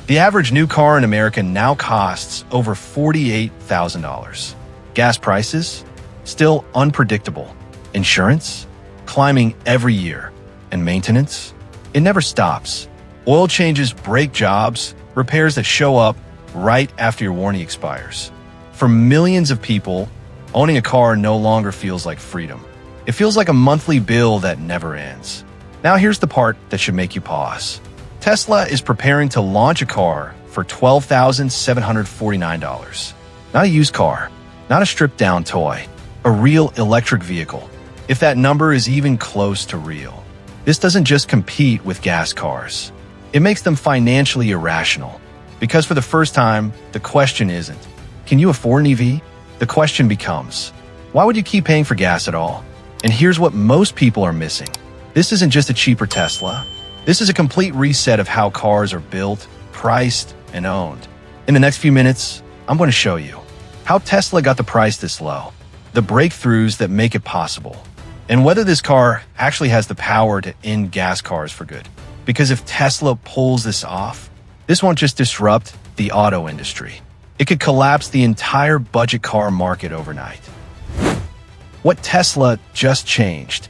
The average new car in America now costs over $48,000. Gas prices? Still unpredictable. Insurance? Climbing every year. And maintenance? It never stops. Oil changes break jobs, repairs that show up right after your warranty expires. For millions of people, owning a car no longer feels like freedom. It feels like a monthly bill that never ends. Now here's the part that should make you pause. Tesla is preparing to launch a car for $12,749. Not a used car, not a stripped-down toy, a real electric vehicle, if that number is even close to real. This doesn't just compete with gas cars. It makes them financially irrational. Because for the first time, the question isn't, can you afford an EV? The question becomes, why would you keep paying for gas at all? And here's what most people are missing. This isn't just a cheaper Tesla. This is a complete reset of how cars are built, priced, and owned. In the next few minutes, I'm going to show you how Tesla got the price this low, the breakthroughs that make it possible, and whether this car actually has the power to end gas cars for good. Because if Tesla pulls this off, this won't just disrupt the auto industry. It could collapse the entire budget car market overnight. What Tesla just changed.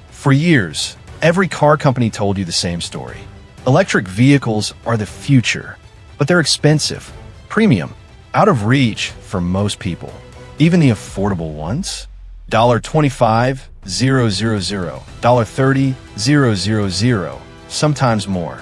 For years, every car company told you the same story. Electric vehicles are the future, but they're expensive, premium, out of reach for most people. Even the affordable ones? $25,000, $30,000, sometimes more.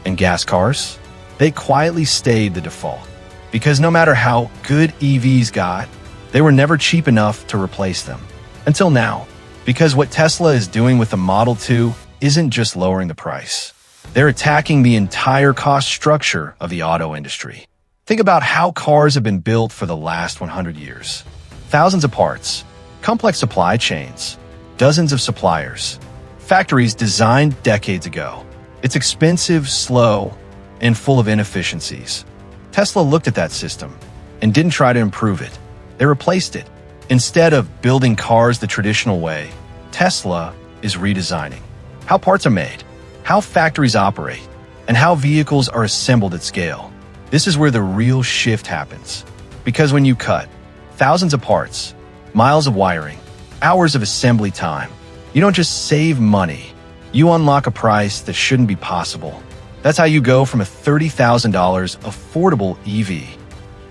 And gas cars? They quietly stayed the default. Because no matter how good EVs got, they were never cheap enough to replace them. Until now. Because what Tesla is doing with the Model 2 isn't just lowering the price. They're attacking the entire cost structure of the auto industry. Think about how cars have been built for the last 100 years. Thousands of parts, complex supply chains, dozens of suppliers, factories designed decades ago. It's expensive, slow, and full of inefficiencies. Tesla looked at that system and didn't try to improve it. They replaced it. Instead of building cars the traditional way, Tesla is redesigning how parts are made, how factories operate, and how vehicles are assembled at scale. This is where the real shift happens. Because when you cut thousands of parts, miles of wiring, hours of assembly time, you don't just save money, you unlock a price that shouldn't be possible. That's how you go from a $30,000 affordable EV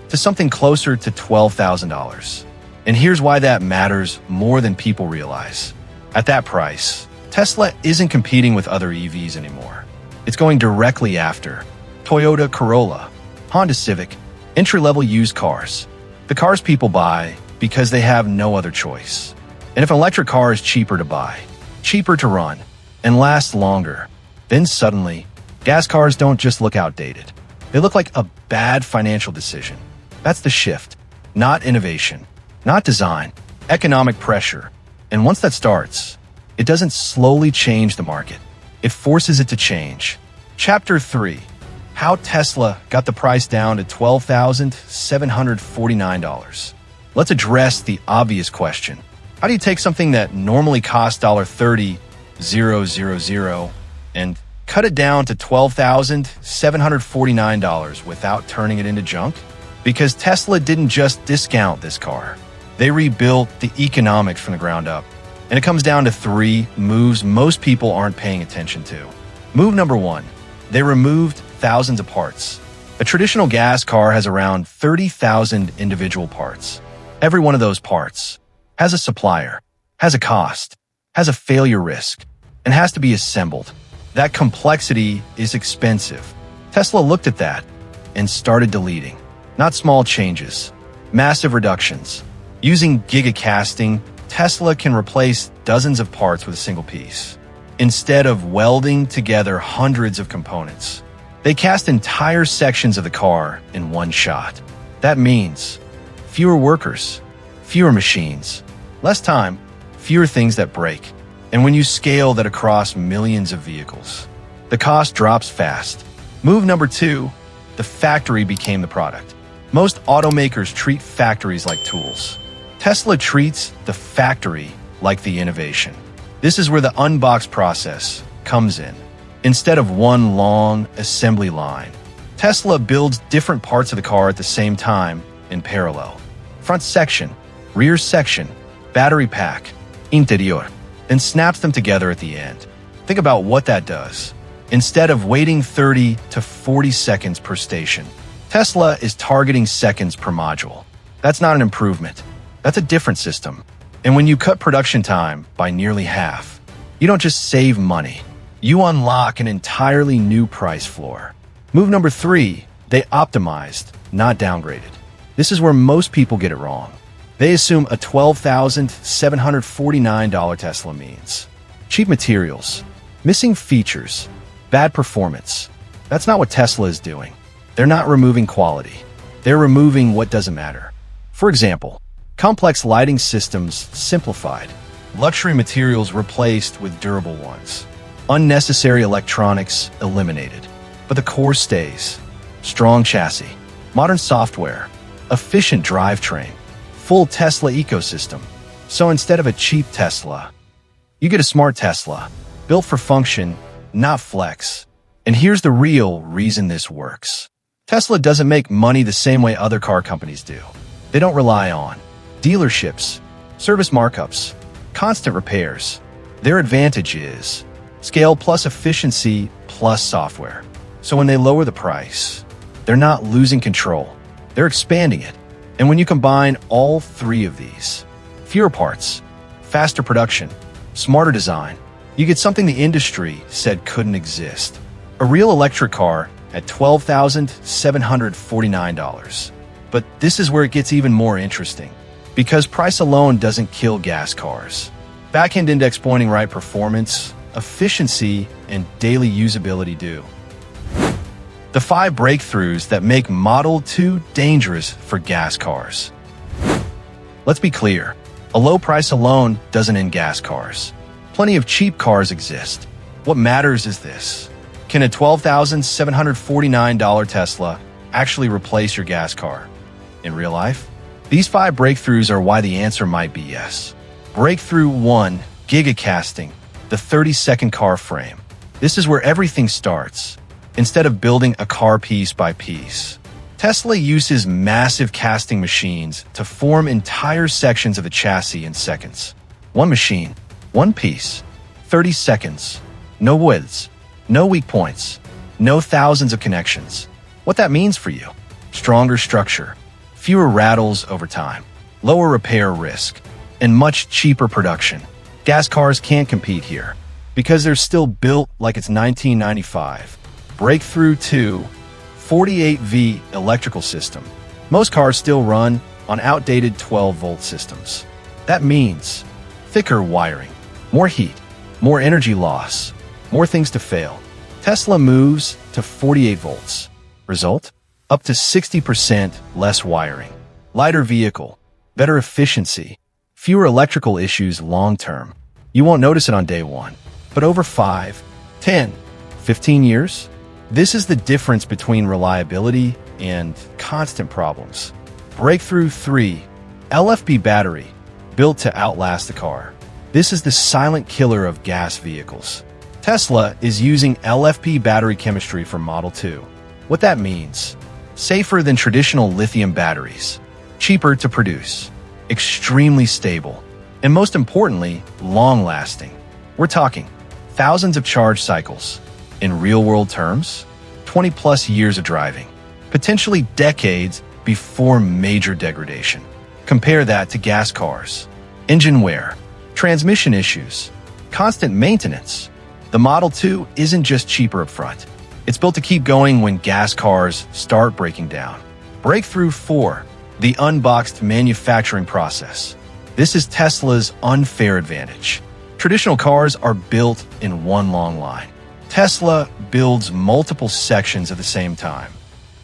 to something closer to $12,000. And here's why that matters more than people realize. At that price, Tesla isn't competing with other EVs anymore. It's going directly after Toyota Corolla, Honda Civic, entry-level used cars. The cars people buy because they have no other choice. And if an electric car is cheaper to buy, cheaper to run, and last longer, then suddenly, gas cars don't just look outdated. They look like a bad financial decision. That's the shift. Not innovation, not design, economic pressure. And once that starts, it doesn't slowly change the market. It forces it to change. Chapter 3. How Tesla got the price down to $12,749. Let's address the obvious question. How do you take something that normally costs $30,000 and cut it down to $12,749 without turning it into junk? Because Tesla didn't just discount this car. They rebuilt the economics from the ground up. And it comes down to 3 moves most people aren't paying attention to. Move number 1, they removed thousands of parts. A traditional gas car has around 30,000 individual parts. Every one of those parts has a supplier, has a cost, has a failure risk, and has to be assembled. That complexity is expensive. Tesla looked at that and started deleting. Not small changes, massive reductions. Using gigacasting, Tesla can replace dozens of parts with a single piece. Instead of welding together hundreds of components, they cast entire sections of the car in one shot. That means fewer workers, fewer machines, less time, fewer things that break. And when you scale that across millions of vehicles, the cost drops fast. Move number 2, the factory became the product. Most automakers treat factories like tools. Tesla treats the factory like the innovation. This is where the unbox process comes in. Instead of one long assembly line, Tesla builds different parts of the car at the same time in parallel. Front section, rear section, battery pack, interior, and snaps them together at the end. Think about what that does. Instead of waiting 30 to 40 seconds per station, Tesla is targeting seconds per module. That's not an improvement. That's a different system. And when you cut production time by nearly half, you don't just save money, you unlock an entirely new price floor. Move number 3, they optimized, not downgraded. This is where most people get it wrong. They assume a $12,749 Tesla means cheap materials, missing features, bad performance. That's not what Tesla is doing. They're not removing quality. They're removing what doesn't matter. For example, complex lighting systems simplified, luxury materials replaced with durable ones, unnecessary electronics eliminated. But the core stays. Strong chassis, modern software, efficient drivetrain, full Tesla ecosystem. So instead of a cheap Tesla, you get a smart Tesla, built for function, not flex. And here's the real reason this works. Tesla doesn't make money the same way other car companies do. They don't rely on dealerships, service markups, constant repairs. Their advantage is scale plus efficiency plus software. So when they lower the price, they're not losing control. They're expanding it. And when you combine all 3 of these, fewer parts, faster production, smarter design, you get something the industry said couldn't exist. A real electric car at $12,749. But this is where it gets even more interesting, because price alone doesn't kill gas cars. Back-end index pointing right performance, efficiency, and daily usability do. The 5 breakthroughs that make Model 2 dangerous for gas cars. Let's be clear, a low price alone doesn't end gas cars. Plenty of cheap cars exist. What matters is this. Can a $12,749 Tesla actually replace your gas car? In real life? These 5 breakthroughs are why the answer might be yes. Breakthrough 1, Gigacasting, the 30-second car frame. This is where everything starts. Instead of building a car piece by piece, Tesla uses massive casting machines to form entire sections of the chassis in seconds. One machine, one piece, 30 seconds. No widths, no weak points, no thousands of connections. What that means for you: stronger structure, fewer rattles over time, lower repair risk, and much cheaper production. Gas cars can't compete here because they're still built like it's 1995. Breakthrough 2, 48V electrical system. Most cars still run on outdated 12-volt systems. That means thicker wiring, more heat, more energy loss, more things to fail. Tesla moves to 48 volts. Result? Up to 60% less wiring. Lighter vehicle, better efficiency, fewer electrical issues long-term. You won't notice it on day 1, but over 5, 10, 15 years, this is the difference between reliability and constant problems. Breakthrough 3, LFP battery, built to outlast the car. This is the silent killer of gas vehicles. Tesla is using LFP battery chemistry for Model 2. What that means: safer than traditional lithium batteries, cheaper to produce, extremely stable, and most importantly, long-lasting. We're talking thousands of charge cycles. In real-world terms, 20-plus years of driving, potentially decades before major degradation. Compare that to gas cars. Engine wear, transmission issues, constant maintenance. The Model 2 isn't just cheaper up front. It's built to keep going when gas cars start breaking down. Breakthrough 4, the unboxed manufacturing process. This is Tesla's unfair advantage. Traditional cars are built in one long line. Tesla builds multiple sections at the same time,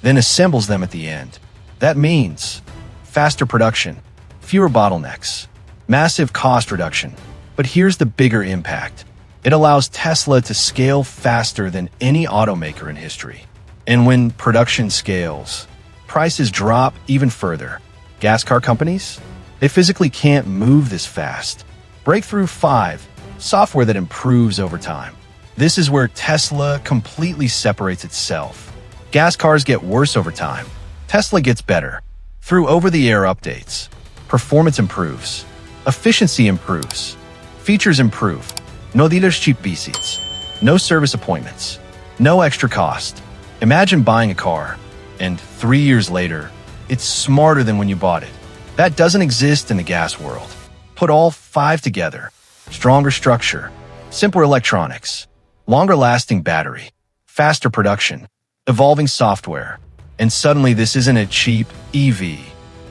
then assembles them at the end. That means faster production, fewer bottlenecks, massive cost reduction. But here's the bigger impact. It allows Tesla to scale faster than any automaker in history. And when production scales, prices drop even further. Gas car companies? They physically can't move this fast. Breakthrough 5, software that improves over time. This is where Tesla completely separates itself. Gas cars get worse over time. Tesla gets better. Through over-the-air updates, performance improves, efficiency improves, features improve, no dealership visits, no service appointments, no extra cost. Imagine buying a car, and 3 years later, it's smarter than when you bought it. That doesn't exist in the gas world. Put all 5 together. Stronger structure, simpler electronics, longer-lasting battery, faster production, evolving software, and suddenly this isn't a cheap EV.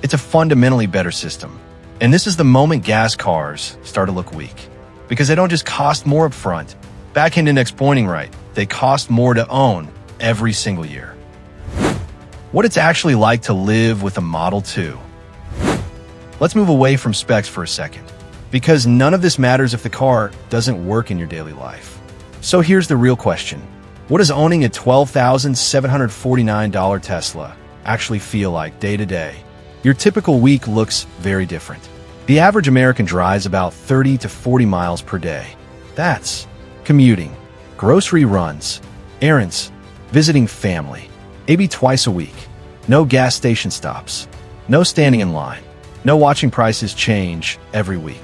It's a fundamentally better system. And this is the moment gas cars start to look weak. Because they don't just cost more upfront. Back-end index pointing right, they cost more to own every single year. What it's actually like to live with a Model 2. Let's move away from specs for a second, because none of this matters if the car doesn't work in your daily life. So here's the real question. What does owning a $12,749 Tesla actually feel like day to day? Your typical week looks very different. The average American drives about 30 to 40 miles per day. That's commuting, grocery runs, errands, visiting family, maybe twice a week. No gas station stops, no standing in line, no watching prices change every week.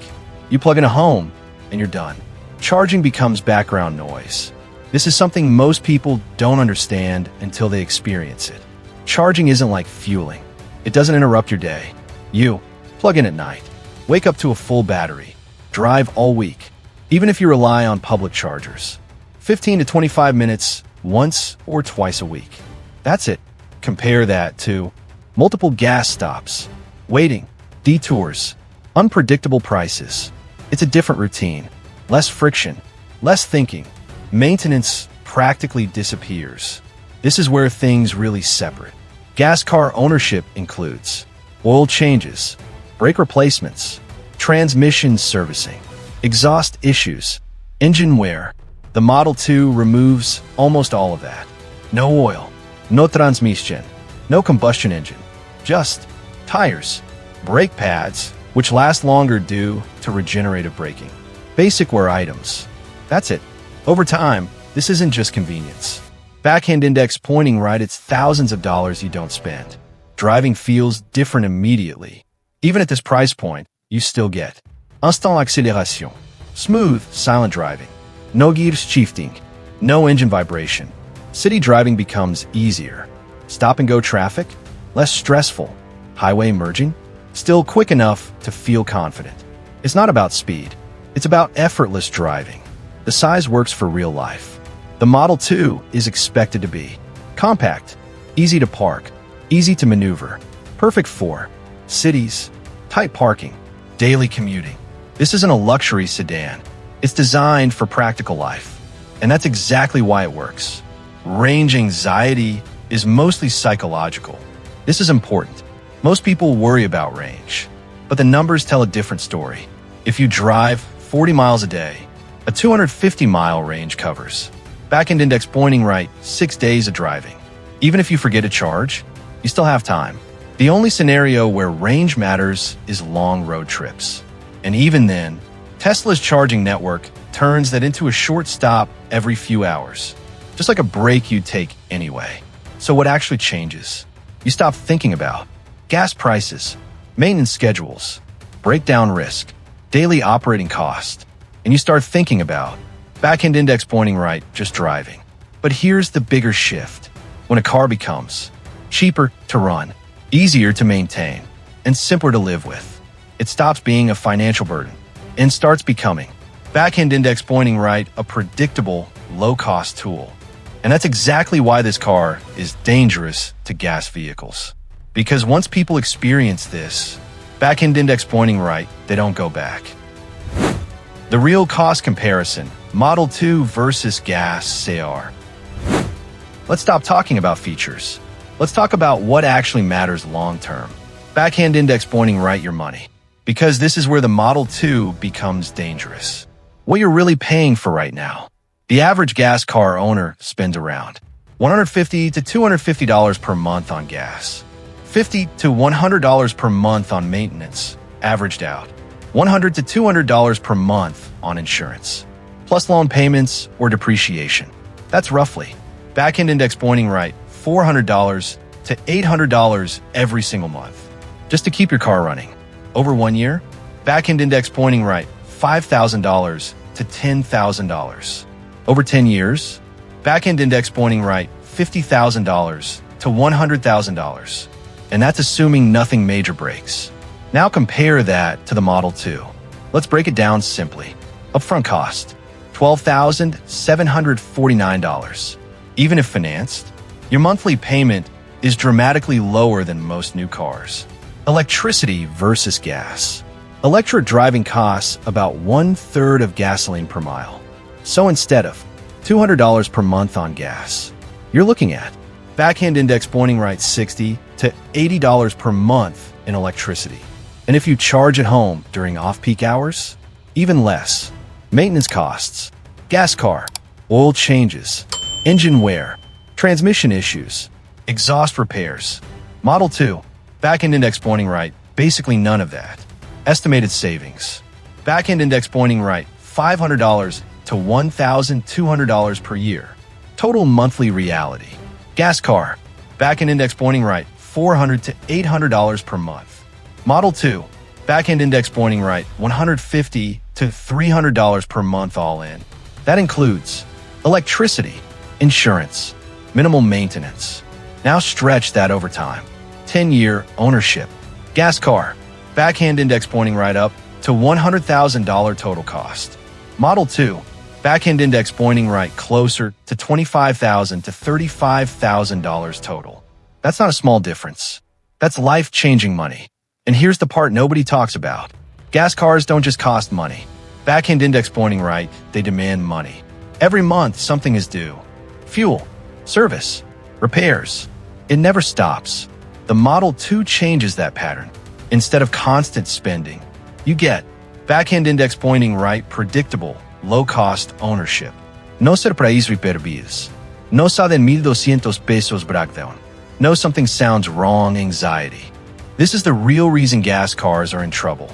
You plug in a home and you're done. Charging becomes background noise. This is something most people don't understand until they experience it. Charging isn't like fueling. It doesn't interrupt your day. You plug in at night, wake up to a full battery, drive all week, even if you rely on public chargers. 15 to 25 minutes once or twice a week. That's it. Compare that to multiple gas stops, waiting, detours, unpredictable prices. It's a different routine, less friction, less thinking. Maintenance practically disappears. This is where things really separate. Gas car ownership includes oil changes, brake replacements, transmission servicing, exhaust issues, engine wear. The Model 2 removes almost all of that. No oil, no transmission, no combustion engine, just tires, brake pads, which last longer due to regenerative braking, basic wear items. That's it. Over time, this isn't just convenience. Backhand index pointing right, it's thousands of dollars you don't spend. Driving feels different immediately. Even at this price point, you still get instant accélération, smooth, silent driving, no gear shifting, no engine vibration. City driving becomes easier. Stop-and-go traffic, less stressful. Highway merging, still quick enough to feel confident. It's not about speed. It's about effortless driving. The size works for real life. The Model 2 is expected to be compact, easy to park, easy to maneuver, perfect for cities, tight parking, daily commuting. This isn't a luxury sedan. It's designed for practical life. And that's exactly why it works. Range anxiety is mostly psychological. This is important. Most people worry about range, but the numbers tell a different story. If you drive 40 miles a day, a 250-mile range covers. Back-end index pointing right, 6 days of driving. Even if you forget to charge, you still have time. The only scenario where range matters is long road trips. And even then, Tesla's charging network turns that into a short stop every few hours. Just like a break you'd take anyway. So what actually changes? You stop thinking about gas prices, maintenance schedules, breakdown risk, daily operating cost, and you start thinking about back-end index pointing right, just driving. But here's the bigger shift. When a car becomes cheaper to run, easier to maintain, and simpler to live with, it stops being a financial burden and starts becoming back-end index pointing right, a predictable, low-cost tool. And that's exactly why this car is dangerous to gas vehicles. Because once people experience this, back-end index pointing right, they don't go back. The real cost comparison, Model 2 versus gas CR. Let's stop talking about features. Let's talk about what actually matters long-term. Backhand index pointing right your money. Because this is where the Model 2 becomes dangerous. What you're really paying for right now. The average gas car owner spends around $150 to $250 per month on gas, $50 to $100 per month on maintenance, averaged out, $100 to $200 per month on insurance, plus loan payments or depreciation. That's roughly, back-end index pointing right, $400 to $800 every single month, just to keep your car running. Over 1 year, back-end index pointing right, $5,000 to $10,000. Over 10 years, back-end index pointing right, $50,000 to $100,000. And that's assuming nothing major breaks. Now compare that to the Model 2. Let's break it down simply. Upfront cost, $12,749. Even if financed, your monthly payment is dramatically lower than most new cars. Electricity versus gas. Electric driving costs about 1/3 of gasoline per mile. So instead of $200 per month on gas, you're looking at back-end index pointing right $60 to $80 per month in electricity. And if you charge at home during off-peak hours, even less. Maintenance costs, gas car, oil changes, engine wear, transmission issues, exhaust repairs. Model 2, back-end index pointing right, basically none of that. Estimated savings. Back-end index pointing right, $500 to $1,200 per year. Total monthly reality. Gas car, back-end index pointing right, $400 to $800 per month. Model 2, back-end index pointing right, $150 to $300 per month all in. That includes electricity, insurance, minimal maintenance. Now stretch that over time. 10-year ownership. Gas car, back-end index pointing right up to $100,000 total cost. Model 2, back-end index pointing right closer to $25,000 to $35,000 total. That's not a small difference. That's life-changing money. And here's the part nobody talks about. Gas cars don't just cost money. Back-end index pointing right, they demand money. Every month, something is due. Fuel, service, repairs. It never stops. The Model 2 changes that pattern. Instead of constant spending, you get back-end index pointing right, predictable, low-cost ownership. No surprise perdidas. No salen 1,200 pesos breakdown. No something sounds wrong anxiety. This is the real reason gas cars are in trouble.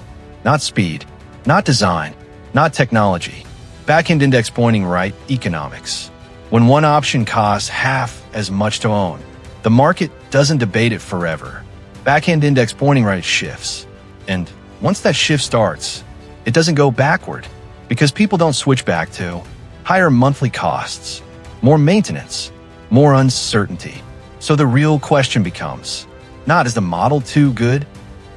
Not speed, not design, not technology. Back-end index pointing right, economics. When one option costs half as much to own, the market doesn't debate it forever. Back-end index pointing right shifts. And once that shift starts, it doesn't go backward because people don't switch back to higher monthly costs, more maintenance, more uncertainty. So the real question becomes, not is the Model 2 good,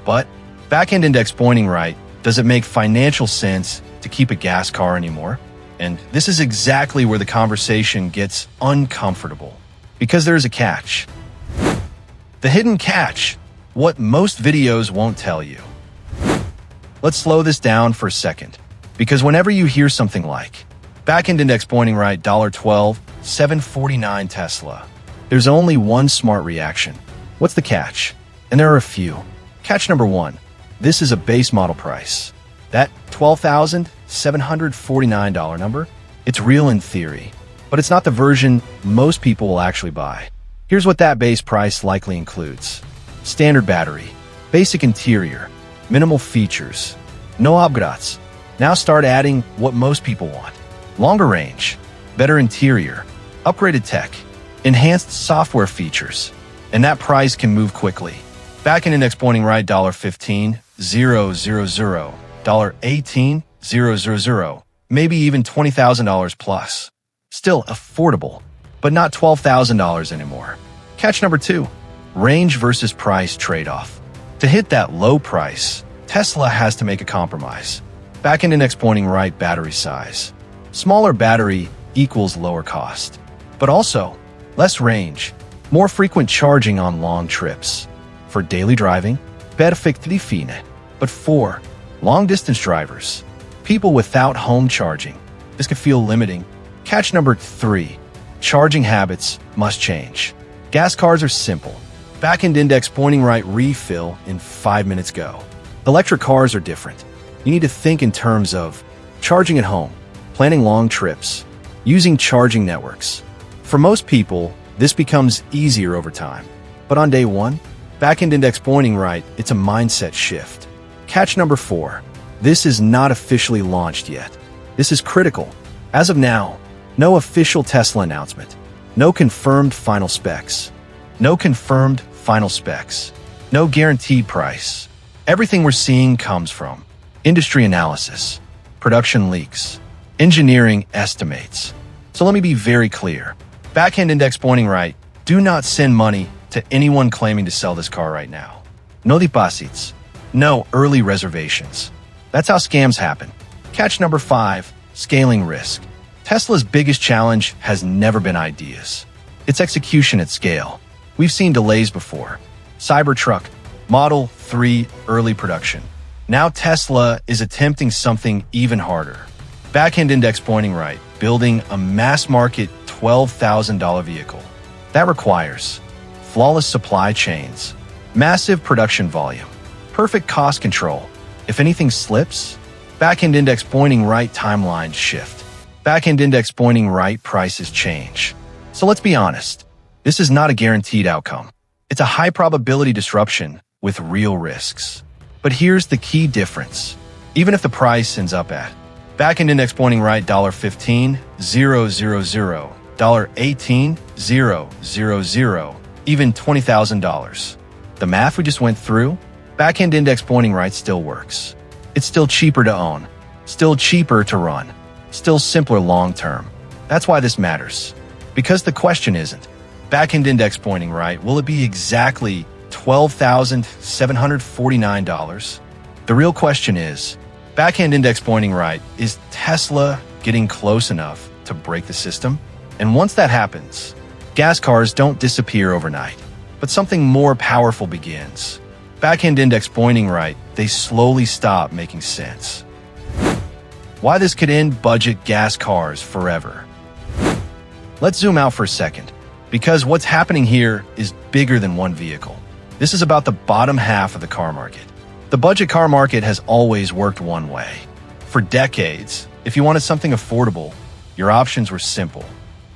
but back-end index pointing right, does it make financial sense to keep a gas car anymore? And this is exactly where the conversation gets uncomfortable, because there's a catch. The hidden catch, what most videos won't tell you. Let's slow this down for a second, because whenever you hear something like back-end index pointing right $12,749 Tesla, there's only one smart reaction. What's the catch? And there are a few. Catch number one, this is a base model price. That $12,749 number, it's real in theory, but it's not the version most people will actually buy. Here's what that base price likely includes. Standard battery, basic interior, minimal features, no upgrades. Now start adding what most people want. Longer range, better interior, upgraded tech, enhanced software features, and that price can move quickly. Back-end index pointing right $15,000, $18,000, maybe even $20,000 plus. Still affordable, but not $12,000 anymore. Catch number two, range versus price trade-off. To hit that low price, Tesla has to make a compromise. Back-end index pointing right battery size. Smaller battery equals lower cost, but also less range, more frequent charging on long trips. For daily driving, perfectly fine. But for long-distance drivers, people without home charging, this could feel limiting. Catch number three, charging habits must change. Gas cars are simple. Back-end index pointing right refill in 5 minutes go. Electric cars are different. You need to think in terms of charging at home, planning long trips, using charging networks. For most people, this becomes easier over time. But on day one, back-end index pointing right, it's a mindset shift. Catch number four, this is not officially launched yet. This is critical. As of now, no official Tesla announcement, no confirmed final specs, No confirmed final specs. No guaranteed price. Everything we're seeing comes from industry analysis, production leaks, engineering estimates. So let me be very clear. Back-end index pointing right, do not send money to anyone claiming to sell this car right now. No deposits. No early reservations. That's how scams happen. Catch number 5, scaling risk. Tesla's biggest challenge has never been ideas. It's execution at scale. We've seen delays before. Cybertruck, Model 3 early production. Now Tesla is attempting something even harder. Back-end index pointing right, building a mass-market $12,000 vehicle. That requires flawless supply chains, massive production volume, perfect cost control. If anything slips, back-end index pointing right timelines shift. Back-end index pointing right prices change. So let's be honest, this is not a guaranteed outcome. It's a high-probability disruption with real risks. But here's the key difference. Even if the price ends up at back-end index pointing right $15,000, $18,000, even $20,000. The math we just went through, back-end index pointing right still works. It's still cheaper to own, still cheaper to run, still simpler long-term. That's why this matters. Because the question isn't, back-end index pointing right, will it be exactly $12,749? The real question is, back-end index pointing right, is Tesla getting close enough to break the system? And once that happens, gas cars don't disappear overnight, but something more powerful begins. Back-end index pointing right, they slowly stop making sense. Why this could end budget gas cars forever. Let's zoom out for a second, because what's happening here is bigger than one vehicle. This is about the bottom half of the car market. The budget car market has always worked one way. For decades, if you wanted something affordable, your options were simple.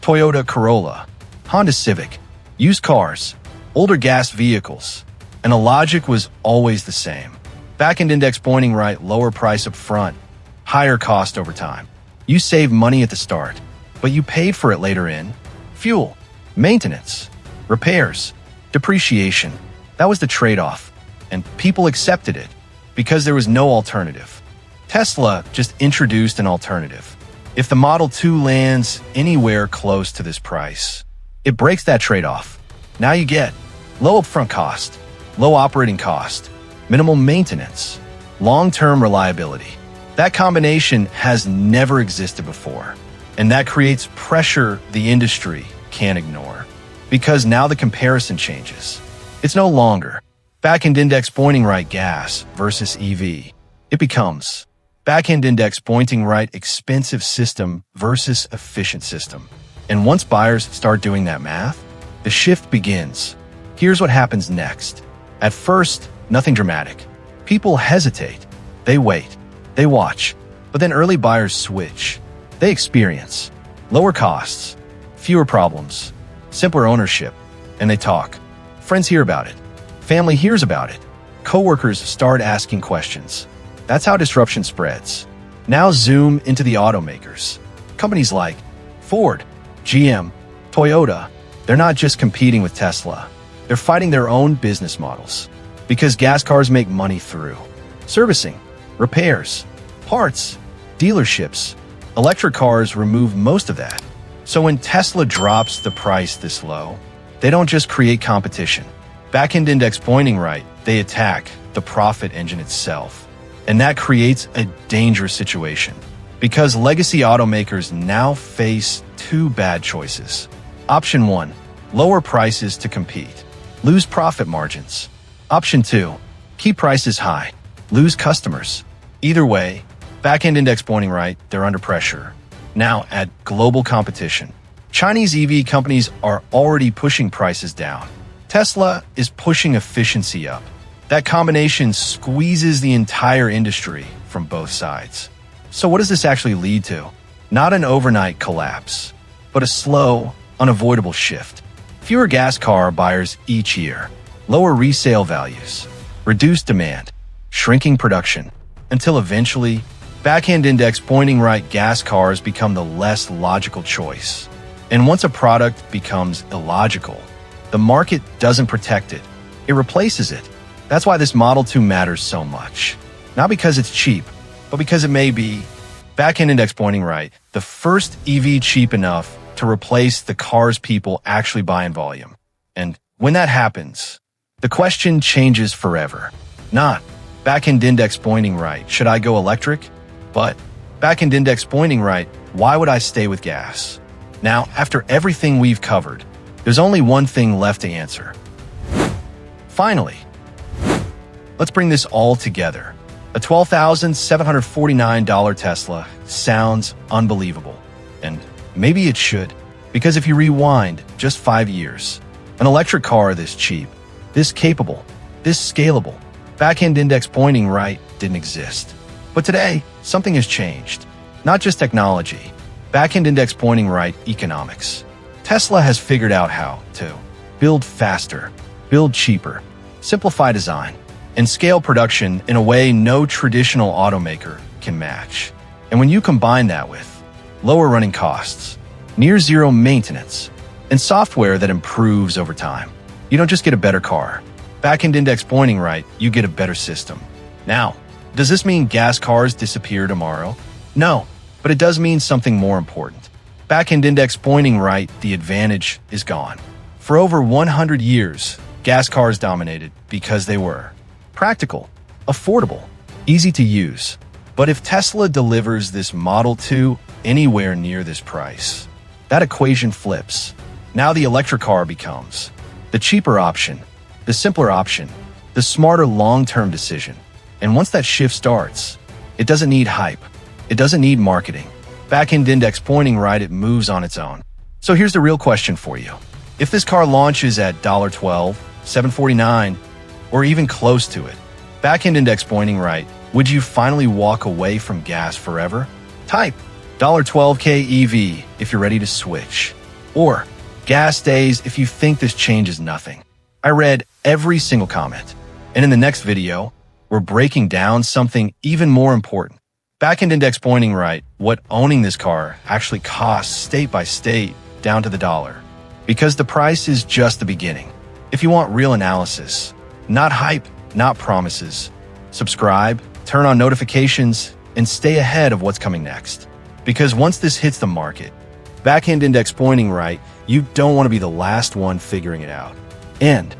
Toyota Corolla, Honda Civic, used cars, older gas vehicles, and the logic was always the same. Back-end index pointing right, lower price up front, higher cost over time. You save money at the start, but you paid for it later in fuel, maintenance, repairs, depreciation. That was the trade-off, and people accepted it because there was no alternative. Tesla just introduced an alternative. If the Model 2 lands anywhere close to this price, it breaks that trade-off. Now you get low upfront cost, low operating cost, minimal maintenance, long-term reliability. That combination has never existed before, and that creates pressure the industry can't ignore. Because now the comparison changes. It's no longer back-end index pointing right gas versus EV. It becomes back-end index pointing right expensive system versus efficient system. And once buyers start doing that math, the shift begins. Here's what happens next. At first, nothing dramatic. People hesitate. They wait. They watch. But then early buyers switch. They experience lower costs, fewer problems, simpler ownership, and they talk. Friends hear about it. Family hears about it. Coworkers start asking questions. That's how disruption spreads. Now zoom into the automakers. Companies like Ford, GM, Toyota, they're not just competing with Tesla. They're fighting their own business models. Because gas cars make money through servicing, repairs, parts, dealerships. Electric cars remove most of that. So when Tesla drops the price this low, they don't just create competition. Back-end index pointing right, they attack the profit engine itself. And that creates a dangerous situation. Because legacy automakers now face two bad choices. Option 1, lower prices to compete, lose profit margins. Option 2, keep prices high, lose customers. Either way, back-end index pointing right, they're under pressure. Now add global competition. Chinese EV companies are already pushing prices down. Tesla is pushing efficiency up. That combination squeezes the entire industry from both sides. So what does this actually lead to? Not an overnight collapse, but a slow, unavoidable shift. Fewer gas car buyers each year, lower resale values, reduced demand, shrinking production, until eventually, back-end index pointing right gas cars become the less logical choice. And once a product becomes illogical, The market doesn't protect it. It replaces it. That's why this Model 2 matters so much. Not because it's cheap, but because it may be, back-end index pointing right, the first EV cheap enough to replace the cars people actually buy in volume. And when that happens, the question changes forever. Not, back-end index pointing right, should I go electric? But, back-end index pointing right, why would I stay with gas? Now, after everything we've covered, there's only one thing left to answer. Finally, let's bring this all together. A $12,749 Tesla sounds unbelievable. And maybe it should, because if you rewind just 5 years, an electric car this cheap, this capable, this scalable, back-end index pointing right didn't exist. But today, something has changed. Not just technology, back-end index pointing right economics. Tesla has figured out how to build faster, build cheaper, simplify design, and scale production in a way no traditional automaker can match. And when you combine that with lower running costs, near zero maintenance, and software that improves over time, you don't just get a better car. Back-end index pointing right, you get a better system. Now, does this mean gas cars disappear tomorrow? No, but it does mean something more important. Back-end index pointing right, the advantage is gone. For over 100 years, gas cars dominated because they were practical, affordable, easy to use. But if Tesla delivers this Model 2 anywhere near this price, that equation flips. Now the electric car becomes the cheaper option, the simpler option, the smarter long-term decision. And once that shift starts, it doesn't need hype. It doesn't need marketing. Back-end index pointing right, it moves on its own. So here's the real question for you. If this car launches at $12, $749, or even close to it, back-end index pointing right, would you finally walk away from gas forever? Type $12K EV if you're ready to switch. Or gas days if you think this changes nothing. I read every single comment. And in the next video, we're breaking down something even more important. Back-end index pointing right, what owning this car actually costs state by state down to the dollar. Because the price is just the beginning. If you want real analysis, not hype, not promises, subscribe, turn on notifications, and stay ahead of what's coming next. Because once this hits the market, back-end index pointing right, you don't want to be the last one figuring it out. And